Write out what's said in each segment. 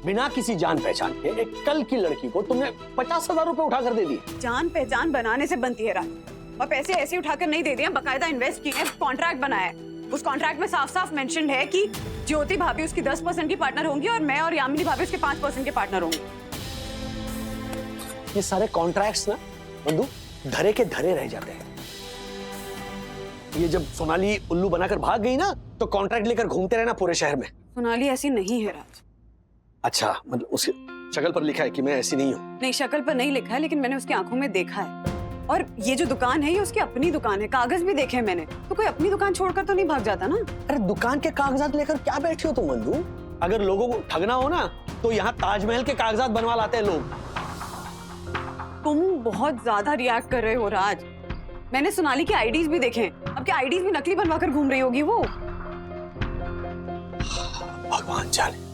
बिना किसी जान पहचान के एक कल की लड़की को तुमने 50,000 रुपए उठाकर दे दिए। जान पहचान बनाने से बनती है राज, और पैसे ऐसे उठाकर नहीं दे दिए, बकायदा इन्वेस्ट किए, कॉन्ट्रैक्ट बनाया है। उस कॉन्ट्रैक्ट में साफ साफ मेंशन है कि ज्योति भाभी उसकी 10% की पार्टनर होंगी और मैं और यामिनी भाभी उसके 5% के पार्टनर होंगे। ये सारे कॉन्ट्रैक्ट्स ना बंधु धरे के धरे रह जाते हैं। ये जब सोनाली उल्लू बनाकर भाग गई ना, तो कॉन्ट्रैक्ट लेकर घूमते रहना पूरे शहर में। सोनाली ऐसी नहीं है राज। अच्छा, मतलब उसकी शक्ल पर लिखा है कि मैं ऐसी नहीं हूँ? नहीं, शक्ल पर नहीं लिखा है, लेकिन मैंने उसकी आंखों में देखा है। और ये जो दुकान है, ये उसकी अपनी दुकान है, कागज भी देखे मैंने। तो कोई अपनी दुकान छोड़कर तो नहीं भाग जाता ना। अरे दुकान के कागजात लेकर क्या बैठी हो तुम बंधु? अगर लोगों को ठगना हो ना, तो यहाँ ताजमहल के कागजात बनवा लाते हैं लोग। तुम बहुत ज्यादा रिएक्ट कर रहे हो राज। मैंने सोनाली के आईडीज भी देखे हैं। अब क्या आईडीज भी नकली बनवाकर घूम रही होगी वो? भगवान जाने।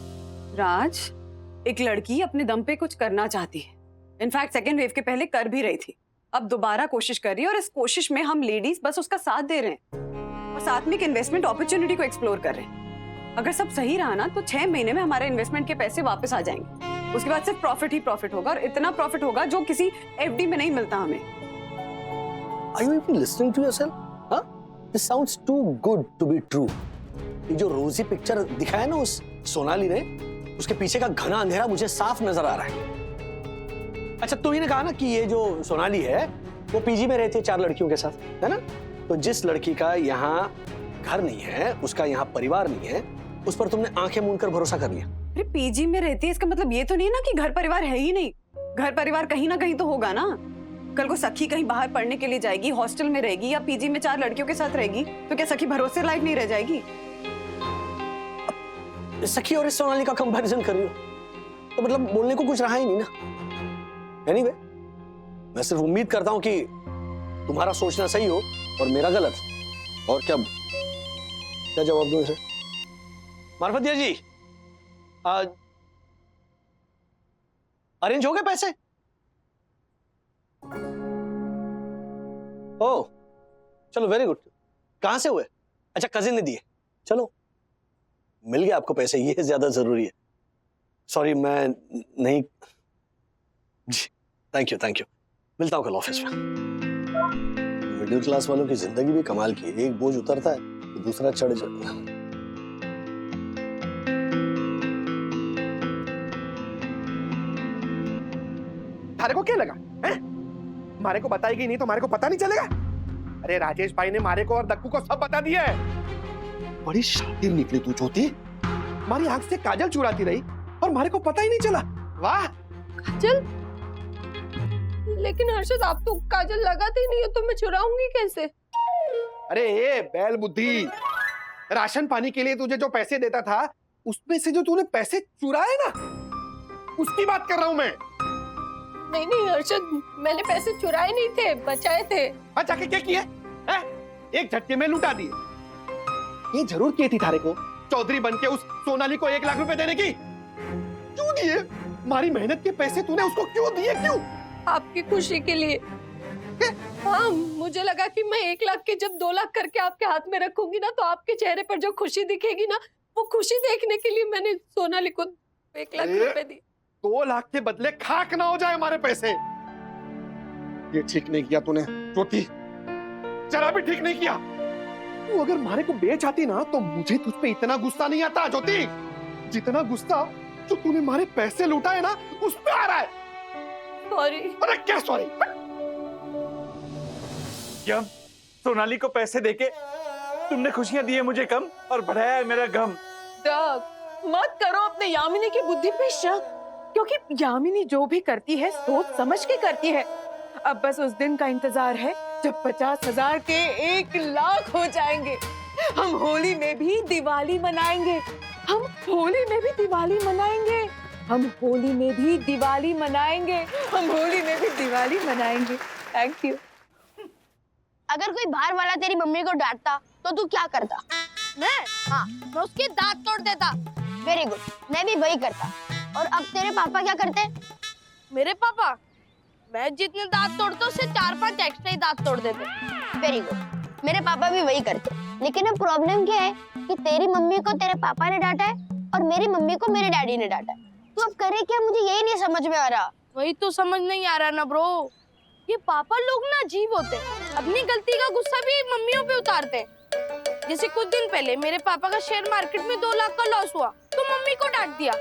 राज, एक लड़की अपने दम पे कुछ करना चाहती है। इनफैक्ट सेकेंड वेव के पहले कर भी रही थी, अब दोबारा कोशिश कर रही है। और इस कोशिश में हम लेडीज बस उसका साथ दे रहे हैं और साथ में एक इन्वेस्टमेंट अपॉर्चुनिटी को एक्सप्लोर कर रहे हैं। अगर सब सही रहा ना, तो 6 महीने में हमारे इन्वेस्टमेंट के पैसे वापस आ जाएंगे। उसके बाद सिर्फ प्रॉफिट ही प्रॉफिट होगा, और इतना प्रॉफिट होगा जो किसी एफडी में नहीं मिलता हमें। Are you even listening to yourself? Huh? This sounds too good to be true. ये जो रोजी पिक्चर दिखाया ना उस सोनाली ने, उसके पीछे का घना अंधेरा मुझे साफ नजर आ रहा है। अच्छा, तुमने ने कहा ना कि ये जो सोनाली है वो पीजी में रहती है 4 लड़कियों के साथ, है ना? तो जिस लड़की का यहाँ घर नहीं है, उसका यहाँ परिवार नहीं है, उस पर तुमने आंखें मूंद कर भरोसा कर लिया। अरे पीजी में रहती है, इसका मतलब ये तो नहीं है ना कि घर परिवार है ही नहीं। घर परिवार कहीं ना कहीं तो होगा ना। कल को सखी कहीं बाहर पढ़ने के लिए जाएगी, हॉस्टल में रहेगी या पीजी में 4 लड़कियों के साथ रहेगी, तो क्या सखी भरोसे लायक नहीं रह जाएगी? सखी और इस सोनाली का कंपैरिजन कर रही हो तो मतलब बोलने को कुछ रहा ही नहीं ना। एनीवे, मैं सिर्फ उम्मीद करता हूं कि तुम्हारा सोचना सही हो और मेरा गलत। और क्या जवाब दूं इसे? मार्फतिया जी, अरेंज हो गए पैसे? ओह चलो, वेरी गुड। कहां से हुए? अच्छा, कजिन ने दिए। चलो, मिल गया आपको पैसे, ये ज्यादा जरूरी है। सॉरी, मैं नहीं। जी, थैंक यू। मिलता हूं कल ऑफिस में। मिडिल क्लास वालों की जिंदगी भी कमाल की है, एक बोझ उतरता है तो दूसरा चढ़ जाता है। थारे को क्या लगा है? मारे को बताएगी नहीं तो मारे को पता नहीं चलेगा? अरे राजेश भाई ने मारे को और दक्कू को सब बता दिया है। बड़ी शातिर निकली तू ज्योति, मारी आंख से काजल चुराती रही और मारे को पता ही नहीं चला। वाह। काजल? लेकिन हर्षद, आप तो काजल लगाते ही नहीं हो, तो मैं चुराऊंगी कैसे? अरे ये बैल बुद्धि, राशन पानी के लिए तुझे जो पैसे देता था, उसमें से जो तूने पैसे चुराए ना, उसकी बात कर रहा हूं मैं। नहीं हर्षद, मैंने पैसे चुराए नहीं थे, बचाए थे। हाँ, जाके क्या किए? एक झटके में लुटा दिए। ये जरूर की थी थारे को चौधरी बन के उस सोनाली को 1 लाख रुपए देने की? क्यों दिए? हमारी मेहनत के पैसे तूने उसको क्यों दिए? क्यों? आपकी खुशी के लिए। हाँ, मुझे लगा कि मैं 1 लाख के जब 2 लाख करके आपके हाथ में रखूंगी ना, तो आपके चेहरे पर जो खुशी दिखेगी ना, वो खुशी देखने के लिए मैंने सोनाली को 1 लाख रुपए दिए। 2 लाख के बदले खाक ना हो जाए हमारे पैसे। ये ठीक नहीं किया तूने ज्योति, जरा भी ठीक नहीं किया। तू अगर मारे को बेच आती ना, तो मुझे तुझ पे इतना गुस्सा नहीं आता ज्योति, जितना गुस्सा जो तूने मारे पैसे लूटा है ना, उस पे आ रहा है। सॉरी। अरे क्या सॉरी? क्या सोनाली को पैसे देके तुमने खुशियां दी है मुझे कम और बढ़ाया है मेरा गम? मत करो अपने यामिनी की बुद्धि पे शक, क्योंकि यामिनी जो भी करती है सोच समझ के करती है। अब बस उस दिन का इंतजार है जब 50,000 के 1 लाख हो जाएंगे। हम होली में भी दिवाली मनाएंगे। हम होली में भी दिवाली मनाएंगे। हम होली में भी दिवाली मनाएंगे। हम होली में भी दिवाली मनाएंगे। Thank you. अगर कोई बाहर वाला तेरी मम्मी को डांटता तो तू क्या करता? मैं? हाँ, मैं उसके दांत तोड़ देता। वेरी गुड, मैं भी वही करता। और अब तेरे पापा क्या करते? मेरे पापा? मैं जितने दांत तोड़ता उससे 4-5 एक्स्ट्रा ही दांत तोड़ देते। वेरी गुड, मेरे पापा भी वही करते। लेकिन अब प्रॉब्लम क्या है कि तेरी मम्मी को तेरे पापा ने डांटा है और मेरी मम्मी को मेरे डैडी ने डांटा है। तू अब करे क्या, मुझे यही नहीं समझ में आ रहा। वही तो समझ नहीं आ रहा ना ब्रो, ये पापा लोग ना अजीब होते हैं, अपनी गलती का गुस्सा भी मम्मियों पे उतारते हैं। जैसे कुछ दिन पहले मेरे पापा का शेयर मार्केट में 2 लाख का लॉस हुआ तो मम्मी को डांट दिया।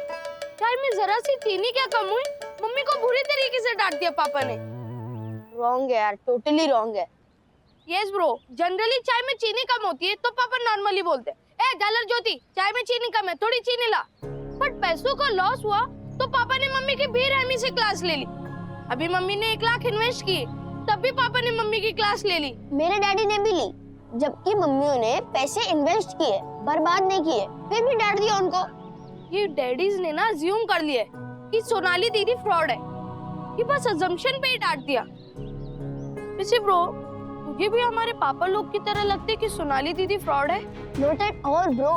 चाय में जरा सी चीनी क्या कम हुई, मम्मी को बुरी तरीके से डांट दिया पापा ने। रॉन्ग है यार, टोटली रॉन्ग है। यस ब्रो, जनरली चाय में चीनी कम होती है तो पापा नॉर्मली बोलते हैं, ए झालर ज्योति चाय में चीनी कम है, थोड़ी चीनी ला। बट पैसों का लॉस हुआ तो पापा ने मम्मी की बेरहमी से क्लास ले ली। अभी मम्मी ने 1 लाख इन्वेस्ट किए तब भी पापा ने मम्मी की क्लास ले ली। मेरे डैडी ने भी ली, जबकि मम्मियों ने पैसे इन्वेस्ट किए, बर्बाद नहीं किए, फिर भी डांट दिया उनको। ये डैडीज ने ना अज्यूम कर लिया कि सोनाली दीदी फ्रॉड है, ये बस अजम्पशन पे ही डांट दिया। वैसे ब्रो, तुझे भी हमारे पापा लोग की तरह लगते कि सोनाली दीदी फ्रॉड है? नॉट एट ऑल ब्रो,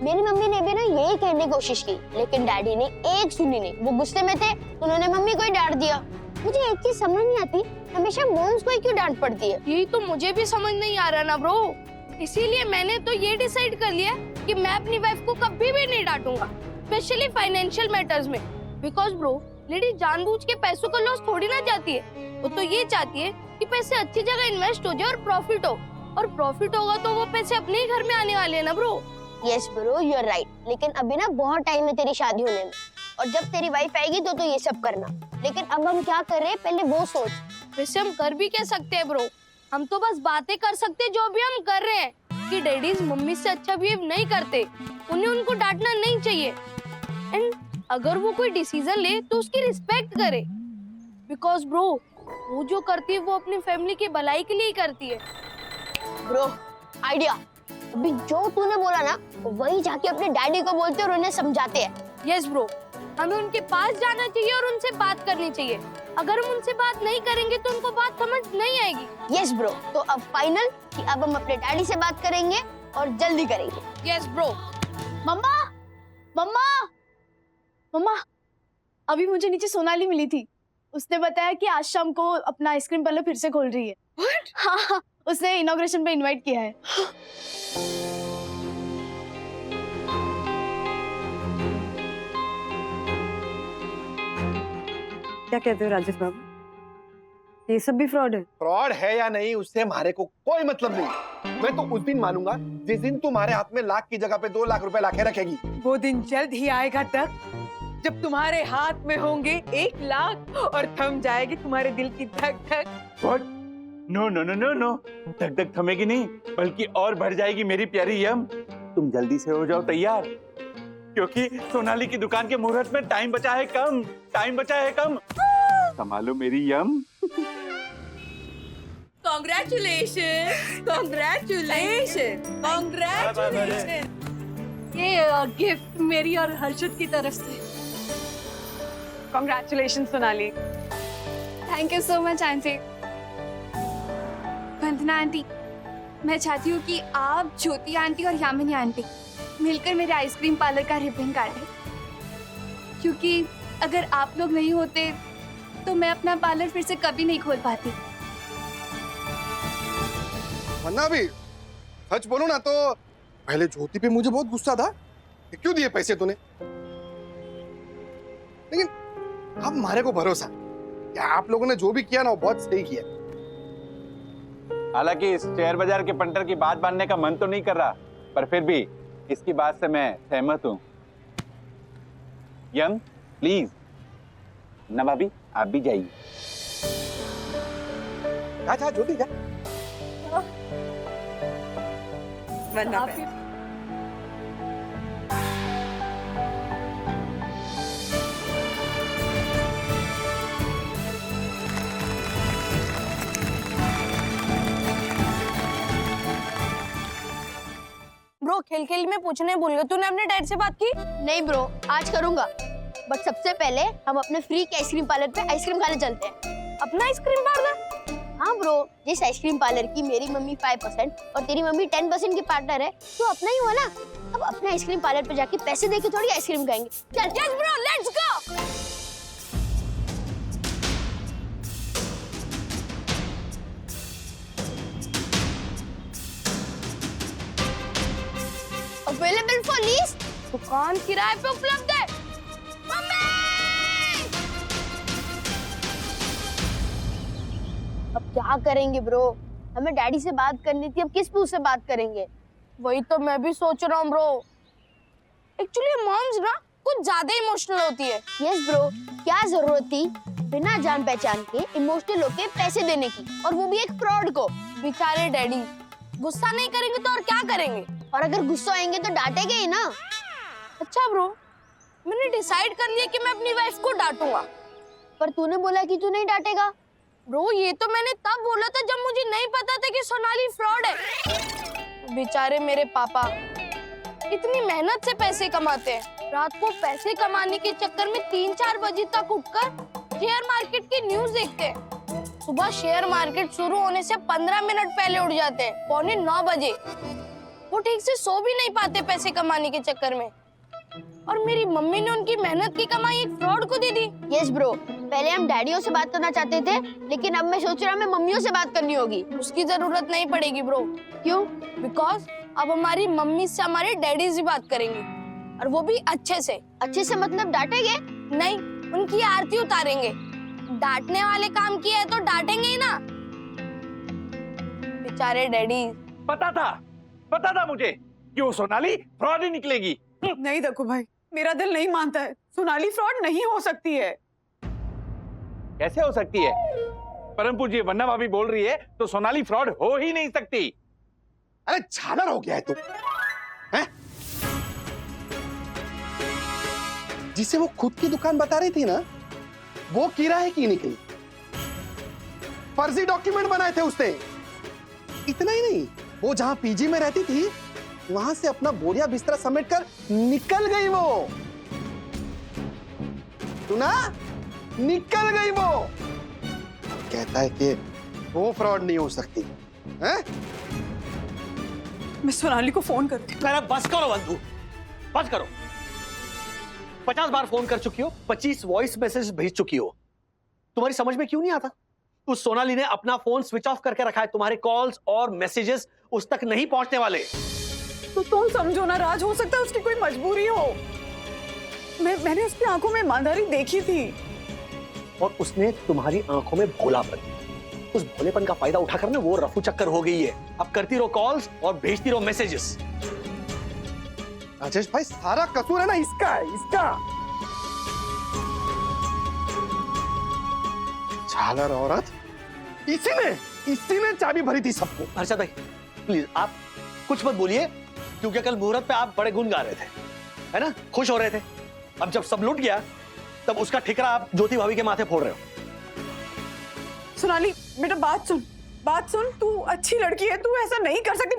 मेरी मम्मी ने भी ना यही कहने की कोशिश की, लेकिन डैडी ने एक सुनी नहीं। वो गुस्से में थे, उन्होंने मम्मी को ही डांट दिया। मुझे एक चीज समझ नहीं आती, हमेशा मॉम्स को ही क्यों डांट पड़ती है? यही तो मुझे भी समझ नहीं आ रहा ना ब्रो, इसीलिए मैंने तो ये डिसाइड कर लिया कि मैं अपनी वाइफ को कभी भी नहीं डांटूंगा, स्पेशली फाइनेंशियल मैटर्स में। बिकॉज ब्रो, लेडी जानबूझ के पैसों का लॉस थोड़ी ना चाहती है, वो तो ये चाहती है कि पैसे अच्छी जगह इन्वेस्ट हो जाए और प्रॉफिट हो, और प्रॉफिट होगा तो वो पैसे अपने ही घर में आने वाले हैं ना bro. Yes bro, you are right, लेकिन अभी ना बहुत टाइम है तेरी शादी होने में, और जब तेरी वाइफ आएगी तो ये सब करना। लेकिन अब हम क्या कर रहे हैं, पहले वो सोच। वैसे हम कर भी क्या सकते हैं ब्रो, हम तो बस बातें कर सकते हैं जो भी हम कर रहे हैं कि डैडीज मम्मी से अच्छा बिहेव नहीं करते, उन्हें उनको डांटना नहीं चाहिए। एंड अगर वो कोई डिसीजन ले तो उसकी रिस्पेक्ट करे, बिकॉज ब्रो वो जो करती है वो अपनी फैमिली की भलाई के लिए ही करती है। ब्रो, आइडिया, अभी जो तूने बोला ना वही जाके अपने डैडी को बोलते और उन्हें समझाते हैं। यस ब्रो, हमें उनके पास जाना चाहिए और उनसे बात करनी चाहिए। अगर हम उनसे बात नहीं करेंगे तो उनको बात समझ नहीं आएगी। यस ब्रो, तो अब फाइनल कि अब हम अपने डैडी से बात करेंगे और जल्दी करेंगे। Yes bro. मम्मा, मम्मा, मम्मा, अभी मुझे नीचे सोनाली मिली थी, उसने बताया कि आज शाम को अपना आइसक्रीम पार्लर फिर से खोल रही है। What? हाँ, उसने इनॉग्रेशन पे इनवाइट किया है। क्या कहते हो राजेश बाबू, ये सब भी फ्रॉड है? फ्रॉड है या नहीं उससे हमारे को कोई मतलब नहीं। मैं तो उस दिन मानूंगा जिस दिन तुम्हारे हाथ में लाख की जगह पे 2 लाख रुपए लाके रखेगी। वो दिन जल्द ही आएगा तक जब तुम्हारे हाथ में होंगे 1 लाख और थम जाएगी तुम्हारे दिल की धक धक। What? No no no no no, धक धक थमेगी नहीं, बल्कि और बढ़ जाएगी मेरी प्यारी यम। तुम जल्दी से हो जाओ तैयार, क्योंकि सोनाली की दुकान के मुहूर्त में टाइम बचा है कम, टाइम बचा है कम। संभालो मेरी यम। Congratulations, congratulations, congratulations। ये गिफ्ट मेरी और हर्षद की तरफ से। Congratulations Sonali. Thank you so much aunty. Vandana aunty, मैं चाहती हूँ कि आप, ज्योति आंटी और यामिनी आंटी मिलकर मेरे आइसक्रीम पार्लर का रिबन काटें, क्योंकि अगर आप लोग नहीं होते तो मैं अपना पार्लर फिर से कभी नहीं खोल पाती। वरना भी सच बोलो ना तो पहले ज्योति पे मुझे बहुत गुस्सा था कि क्यों दिए पैसे तूने, लेकिन अब हमारे को भरोसा कि आप लोगों ने जो भी किया ना वो बहुत सही किया। हालांकि इस शेयर बाजार के पंटर की बात मानने का मन तो नहीं कर रहा, पर फिर भी इसकी बात से मैं सहमत हूँ। यम प्लीज, ना भाभी आप भी जाइए। जा ज्योति जा। वरना ब्रो, खेल खेल में पूछने भूल गया, तूने अपने डैड से बात की? नहीं ब्रो, आज करूंगा, बट सबसे पहले हम अपने फ्री के आइसक्रीम पार्लर पे आइसक्रीम खाने चलते हैं। अपना आइसक्रीम पार्लर? हाँ ब्रो, जिस आइसक्रीम पार्लर की मेरी मम्मी 5% और तेरी मम्मी 10% की पार्टनर है, तो अपना ही हुआ ना। अब अपने आइसक्रीम पार्लर पे जाके पैसे देके थोड़ी आइसक्रीम खाएंगे। चल yes bro, let's go. Available for lease, दुकान किराए पे उपलब्ध है। मम्मी! क्या करेंगे ब्रो? हमें डैडी से बात करनी थी, अब किस मुंह से बात करेंगे? वही तो मैं भी सोच रहा हूँ ब्रो। एक्चुअली मॉम्स ना कुछ ज्यादा इमोशनल होती है। यस ब्रो, क्या जरूरत थी बिना जान पहचान के इमोशनल होके पैसे देने की, और वो भी एक फ्रॉड को? बेचारे डैडी गुस्सा नहीं करेंगे तो और क्या करेंगे? और अगर गुस्सा आएंगे तो डांटेंगे ही ना। अच्छा ब्रो, मैंने डिसाइड कर लिया कि मैं अपनी वाइफ को डांटूंगा। पर तूने बोला कि तू नहीं डांटेगा। ब्रो ये तो मैंने तब बोला था जब मुझे नहीं पता था कि सोनाली फ्रॉड है। बेचारे मेरे पापा इतनी मेहनत से पैसे कमाते हैं, रात को पैसे कमाने के चक्कर में 3-4 बजे तक उठकर शेयर मार्केट की न्यूज देखते हैं। सुबह शेयर मार्केट शुरू होने से 15 मिनट पहले उठ जाते हैं, 8:45 बजे। वो ठीक से सो भी नहीं पाते पैसे कमाने के चक्कर में। और मेरी मम्मी ने उनकी मेहनत की कमाई एक फ्रॉड को दे दी। यस ब्रो, पहले हम डैडियों से बात करना चाहते थे, लेकिन अब मैं सोच रहा हूँ मैं मम्मियों से बात करनी होगी। उसकी जरूरत नहीं पड़ेगी ब्रो। क्यों? बिकॉज अब हमारी मम्मी से हमारे डैडी से बात करेंगे, और वो भी अच्छे से। अच्छे से मतलब डांटेंगे? नहीं, उनकी आरती उतारेंगे। डांटने वाले काम किया है तो डांटेंगे ही ना। बेचारे डैडी। पता था मुझे कि वो सोनाली फ्रॉड ही निकलेगी। नहीं देखो भाई, मेरा दिल नहीं मानता है, सोनाली फ्रॉड नहीं हो सकती है। कैसे हो सकती है? परम पूज्य वन्ना भाभी बोल रही है तो सोनाली फ्रॉड हो ही नहीं सकती। अरे झालर हो गया है तू, हैं? जिसे वो खुद की दुकान बता रही थी ना, वो किराए की निकली। फर्जी डॉक्यूमेंट बनाए थे उसने। इतना ही नहीं, वो जहां पीजी में रहती थी वहां से अपना बोरिया बिस्तरा समेट कर निकल गई वो। सुना? निकल गई वो। कहता है कि वो फ्रॉड नहीं हो सकती, हैं? मैं सोनाली को फोन करती हूँ। अरे बस करो बंधु, बस करो। 50 बार फोन कर चुकी हो, 25 वॉइस मैसेज भेज चुकी हो। तुम्हारी समझ में क्यों नहीं आता? उस सोनाली ने अपना फोन स्विच ऑफ करके रखा है, तुम्हारे कॉल्स और मैसेजेस उस तक नहीं पहुंचने वाले। तो तुम समझो ना राज, हो सकता है उसकी कोई मजबूरी हो। मैंने उसकी आंखों में ईमानदारी देखी थी। और उसने तुम्हारी आंखों में भोलापन, उस भोलेपन का फायदा उठाकर ना वो रफू चक्कर हो गई है। अब करती रहो कॉल्स और भेजती रहो मैसेजेस। राजेश भाई, सारा कसूर है ना इसका, इसका। झालर औरत, इसी ने चाबी भरी थी सबको। हर्षद भाई प्लीज आप कुछ मत बोलिए, क्योंकि कल मुहूर्त पे आप बड़े गुन गा रहे थे, है ना, खुश हो रहे थे। अब जब सब लुट गया तब उसका ठिकरा आप ज्योति भाभी के माथे फोड़ रहे हो। सोनाली बेटा बात सुन, तू अच्छी लड़की है, तू ऐसा नहीं कर सकती।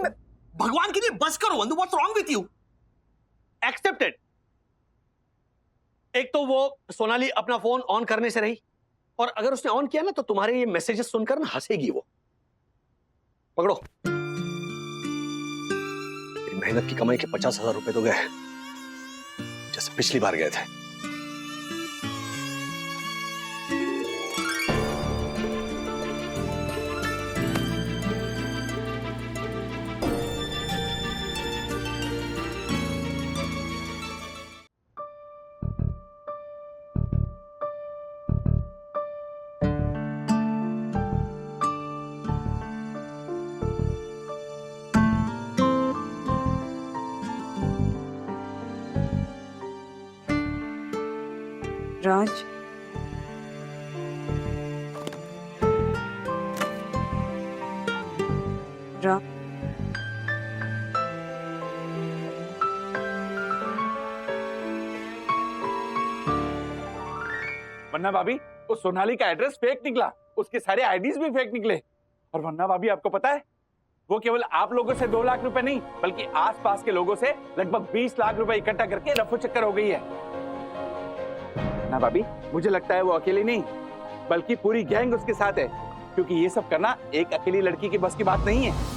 भगवान के लिए बस करो बंधु, what's wrong with you? Accepted. एक तो वो सोनाली अपना फोन ऑन करने से रही, और अगर उसने ऑन किया ना तो तुम्हारे ये मैसेजेस सुनकर ना हंसेगी वो। पकड़ो, मेरी मेहनत की कमाई के 50,000 रुपए तो गए, जैसे पिछली बार गए थे। राज, वन्ना भाभी, उस सोनाली का एड्रेस फेक निकला, उसके सारे आईडीज भी फेक निकले। और वन्ना भाभी आपको पता है, वो केवल आप लोगों से 2 लाख रुपए नहीं, बल्कि आसपास के लोगों से लगभग 20 लाख रुपए इकट्ठा करके रफू चक्कर हो गई है। वन्ना भाभी, मुझे लगता है वो अकेली नहीं, बल्कि पूरी गैंग उसके साथ है, क्योंकि ये सब करना एक अकेली लड़की की बस की बात नहीं है।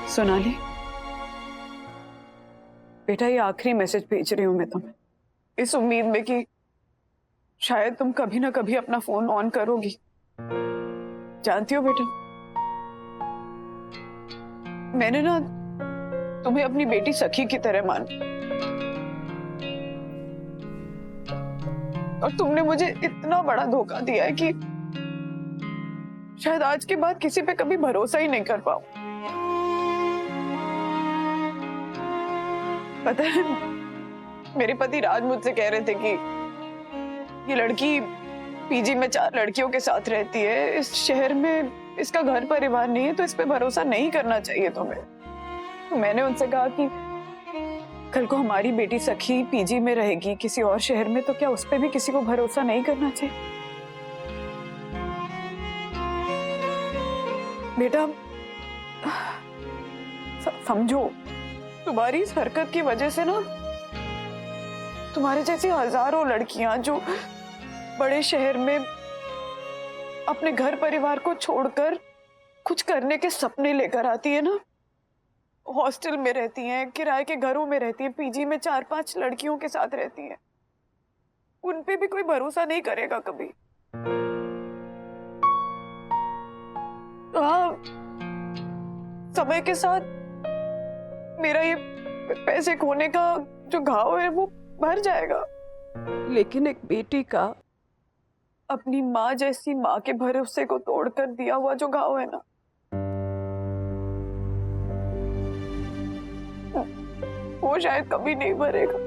सोनाली बेटा ये आखिरी मैसेज भेज रही हूँ मैं तुम्हें, इस उम्मीद में कि शायद तुम कभी ना कभी अपना फोन ऑन करोगी। जानती हो बेटा, मैंने ना तुम्हें अपनी बेटी सखी की तरह माना, और तुमने मुझे इतना बड़ा धोखा दिया है कि शायद आज के बाद किसी पे कभी भरोसा ही नहीं कर पाऊं। पता है, मेरे पति राज मुझसे कह रहे थे कि ये लड़की पीजी में 4 लड़कियों के साथ रहती है, इस शहर में इसका घर परिवार नहीं है, तो इस पे भरोसा नहीं करना चाहिए तुम्हें। तो मैंने उनसे कहा कि कल को हमारी बेटी सखी पीजी में रहेगी किसी और शहर में, तो क्या उस पे भी किसी को भरोसा नहीं करना चाहिए? बेटा समझो, तुम्हारी इस हरकत की वजह से ना तुम्हारे जैसी हजारों लड़कियां जो बड़े शहर में अपने घर परिवार को छोड़कर कुछ करने के सपने लेकर आती है ना, हॉस्टल में रहती हैं, किराए के घरों में रहती हैं, पीजी में 4-5 लड़कियों के साथ रहती हैं, उन पे भी कोई भरोसा नहीं करेगा कभी। तो हाँ, समय के साथ मेरा ये पैसे खोने का जो घाव है वो भर जाएगा, लेकिन एक बेटी का अपनी माँ जैसी माँ के भरोसे को तोड़कर दिया हुआ जो घाव है ना, वो शायद कभी नहीं भरेगा।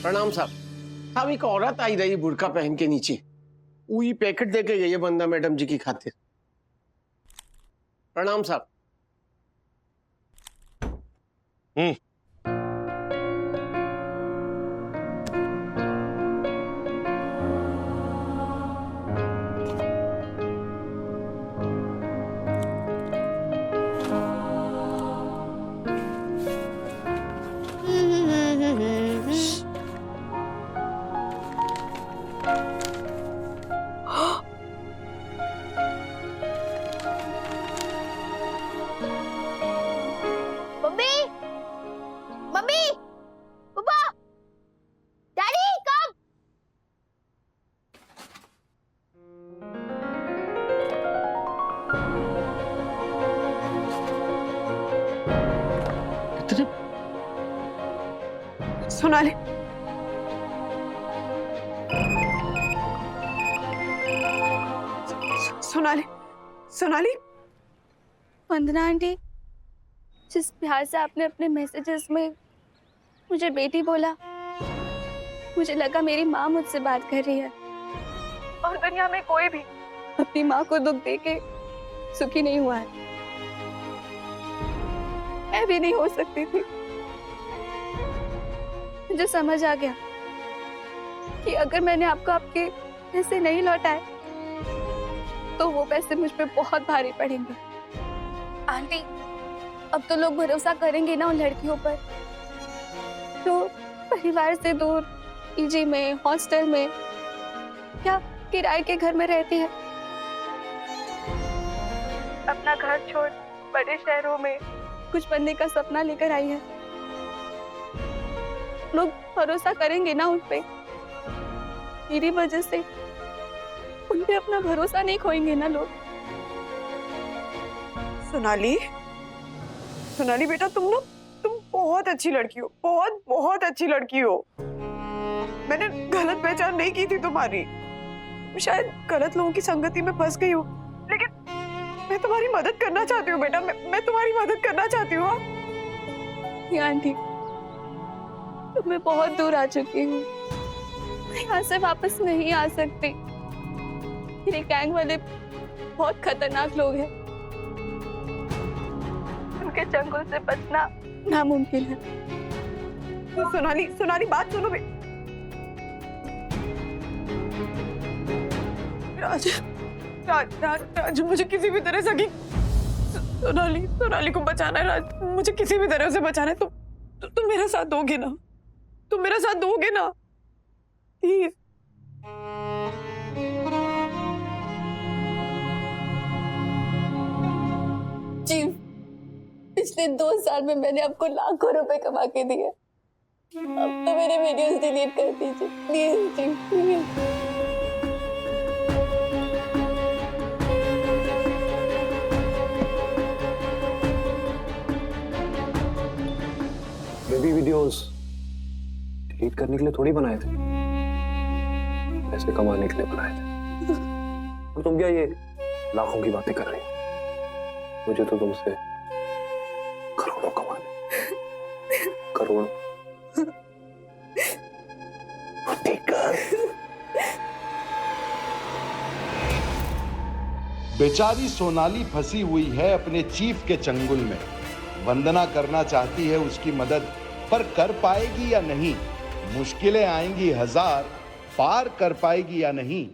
प्रणाम साहब। साहब एक औरत आई रही बुर्का पहन के नीचे, वही पैकेट दे के गई है बंदा मैडम जी की खातिर। प्रणाम साहब। सोनाली, सोनाली, सोनाली। वंदना आंटी, जिस प्यार से आपने अपने मैसेजेस में मुझे बेटी बोला, मुझे लगा मेरी माँ मुझसे बात कर रही है। और दुनिया में कोई भी अपनी माँ को दुख देके सुखी नहीं हुआ है, मैं भी नहीं हो सकती थी। मुझे समझ आ गया कि अगर मैंने आपको आपके पैसे नहीं लौटाए तो वो पैसे मुझ पे बहुत भारी पड़ेंगे। आंटी, अब तो लोग भरोसा करेंगे ना उन लड़कियों पर जो परिवार से दूर पीजी में, हॉस्टल में या किराए के घर में रहती है, अपना घर छोड़ बड़े शहरों में कुछ बनने का सपना लेकर आई है। लोग भरोसा करेंगे ना उन पे, मेरी वजह से उन पे अपना भरोसा नहीं खोएंगे ना लोग। सोनाली, सोनाली बेटा, तुम बहुत अच्छी लड़की हो, बहुत बहुत अच्छी लड़की हो। मैंने गलत पहचान नहीं की थी तुम्हारी, शायद गलत लोगों की संगति में फंस गई हूँ, लेकिन मैं तुम्हारी मदद करना चाहती हूँ बेटा, मैं तुम्हारी मदद करना चाहती हूँ। नहीं आंटी, तो मैं बहुत दूर आ चुकी हूँ, मैं यहाँ से वापस नहीं आ सकती। मेरे गैंग वाले बहुत खतरनाक लोग हैं, उनके चंगुल से बचना नामुमकिन है। सोनाली, सोनाली बात सुनो बे। राज, राज, राज, राज, मुझे किसी भी तरह से सोनाली, सोनाली को बचाना है राज, मुझे किसी भी तरह से बचाना है। तुम मेरा साथ दोगे ना? तुम मेरा साथ दोगे ना? प्लीज। जी, पिछले 2 साल में मैंने आपको लाखों रुपए कमा के दिए, अब तो मेरे वीडियोस डिलीट कर दीजिए प्लीज जी, प्लीज। बेबी वीडियोस डिलीट करने के लिए थोड़ी बनाए थे, पैसे कमाने के लिए बनाए थे। और तुम क्या ये लाखों की बातें कर रही हो? मुझे तो तुमसे करोड़ों कमाने, करोड़ों। ठीक है। बेचारी सोनाली फंसी हुई है अपने चीफ के चंगुल में। वंदना करना चाहती है उसकी मदद, पर कर पाएगी या नहीं? मुश्किलें आएंगी 1000, पार कर पाएगी या नहीं?